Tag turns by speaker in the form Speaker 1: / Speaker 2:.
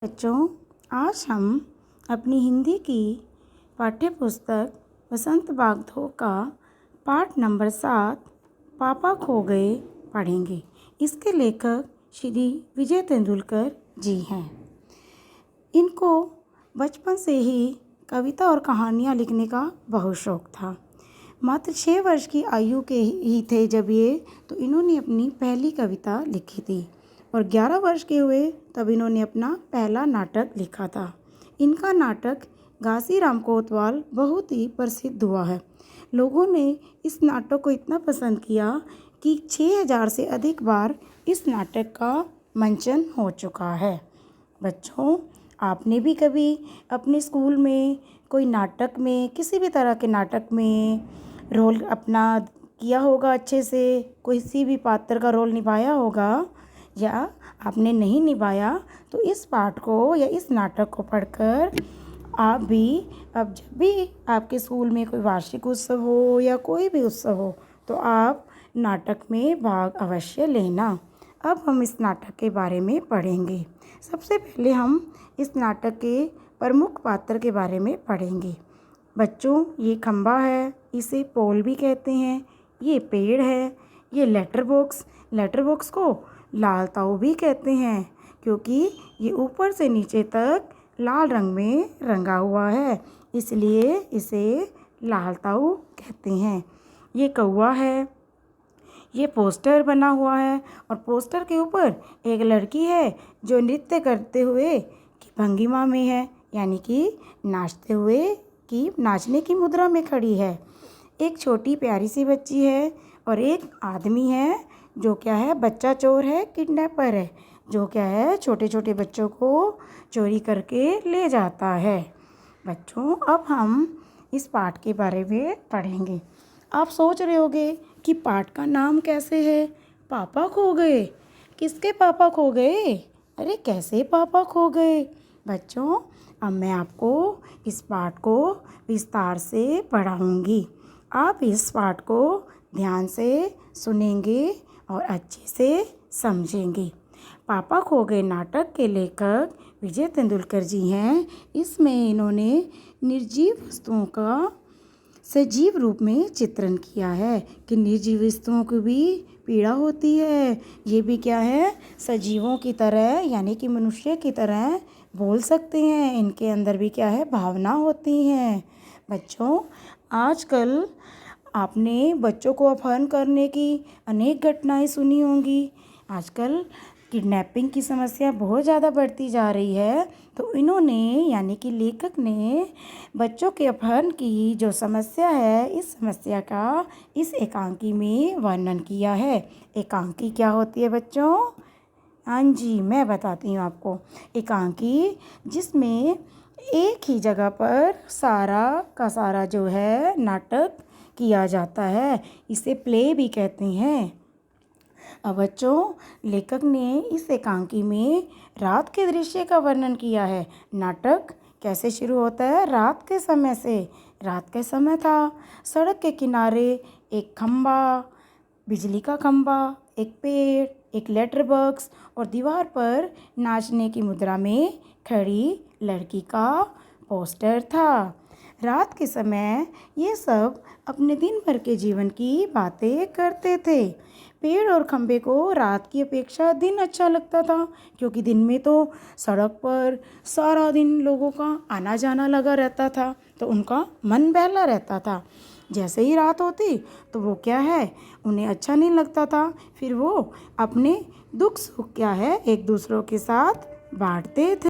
Speaker 1: बच्चों, आज हम अपनी हिंदी की पाठ्य पुस्तक बसंत बाग 2 का पाठ नंबर 7 पापा खो गए पढ़ेंगे। इसके लेखक श्री विजय तेंदुलकर जी हैं। इनको बचपन से ही कविता और कहानियाँ लिखने का बहुत शौक़ था। मात्र 6 वर्ष की आयु के ही थे जब तो इन्होंने अपनी पहली कविता लिखी थी और 11 वर्ष के हुए तब इन्होंने अपना पहला नाटक लिखा था। इनका नाटक घासीराम कोतवाल बहुत ही प्रसिद्ध हुआ है। लोगों ने इस नाटक को इतना पसंद किया कि 6000 से अधिक बार इस नाटक का मंचन हो चुका है। बच्चों, आपने भी कभी अपने स्कूल में कोई नाटक में, किसी भी तरह के नाटक में रोल अपना किया होगा, अच्छे से किसी भी पात्र का रोल निभाया होगा, या आपने नहीं निभाया तो इस पाठ को या इस नाटक को पढ़कर आप भी अब जब भी आपके स्कूल में कोई वार्षिक उत्सव हो या कोई भी उत्सव हो तो आप नाटक में भाग अवश्य लेना। अब हम इस नाटक के बारे में पढ़ेंगे। सबसे पहले हम इस नाटक के प्रमुख पात्र के बारे में पढ़ेंगे। बच्चों, ये खंबा है, इसे पोल भी कहते हैं। ये पेड़ है, ये लेटर बॉक्स को लाल ताऊ भी कहते हैं क्योंकि ये ऊपर से नीचे तक लाल रंग में रंगा हुआ है, इसलिए इसे लाल ताऊ कहते हैं। ये कौवा है, ये पोस्टर बना हुआ है और पोस्टर के ऊपर एक लड़की है जो नृत्य करते हुए की भंगिमा में है, यानी कि नाचते हुए की नाचने की मुद्रा में खड़ी है। एक छोटी प्यारी सी बच्ची है और एक आदमी है जो क्या है, बच्चा चोर है, किडनैपर है, जो क्या है, छोटे छोटे बच्चों को चोरी करके ले जाता है। बच्चों, अब हम इस पाठ के बारे में पढ़ेंगे। आप सोच रहे होंगे कि पाठ का नाम कैसे है, पापा खो गए। किसके पापा खो गए? अरे कैसे पापा खो गए? बच्चों, अब मैं आपको इस पाठ को विस्तार से पढ़ाऊँगी। आप इस पाठ को ध्यान से सुनेंगे और अच्छे से समझेंगे। पापा खो गए नाटक के लेखक विजय तेंदुलकर जी हैं। इसमें इन्होंने निर्जीव वस्तुओं का सजीव रूप में चित्रण किया है कि निर्जीव वस्तुओं को भी पीड़ा होती है। ये भी क्या है, सजीवों की तरह यानी कि मनुष्य की तरह बोल सकते हैं। इनके अंदर भी क्या है, भावना होती हैं। बच्चों, आजकल आपने बच्चों को अपहरण करने की अनेक घटनाएं सुनी होंगी। आजकल किडनैपिंग की समस्या बहुत ज़्यादा बढ़ती जा रही है, तो इन्होंने यानी कि लेखक ने बच्चों के अपहरण की जो समस्या है, इस समस्या का इस एकांकी में वर्णन किया है। एकांकी क्या होती है बच्चों? हाँ जी, मैं बताती हूँ आपको। एकांकी जिसमें एक ही जगह पर सारा का सारा जो है नाटक किया जाता है, इसे प्ले भी कहते हैं। अब बच्चों, लेखक ने इस एकांकी में रात के दृश्य का वर्णन किया है। नाटक कैसे शुरू होता है? रात के समय से। रात के समय था, सड़क के किनारे एक खंबा, बिजली का खंबा, एक पेड़, एक लेटर बॉक्स और दीवार पर नाचने की मुद्रा में खड़ी लड़की का पोस्टर था। रात के समय ये सब अपने दिन भर के जीवन की बातें करते थे। पेड़ और खंबे को रात की अपेक्षा दिन अच्छा लगता था क्योंकि दिन में तो सड़क पर सारा दिन लोगों का आना जाना लगा रहता था, तो उनका मन बहला रहता था। जैसे ही रात होती तो वो क्या है, उन्हें अच्छा नहीं लगता था। फिर वो अपने दुख सुख क्या है एक दूसरों के साथ बांटते थे।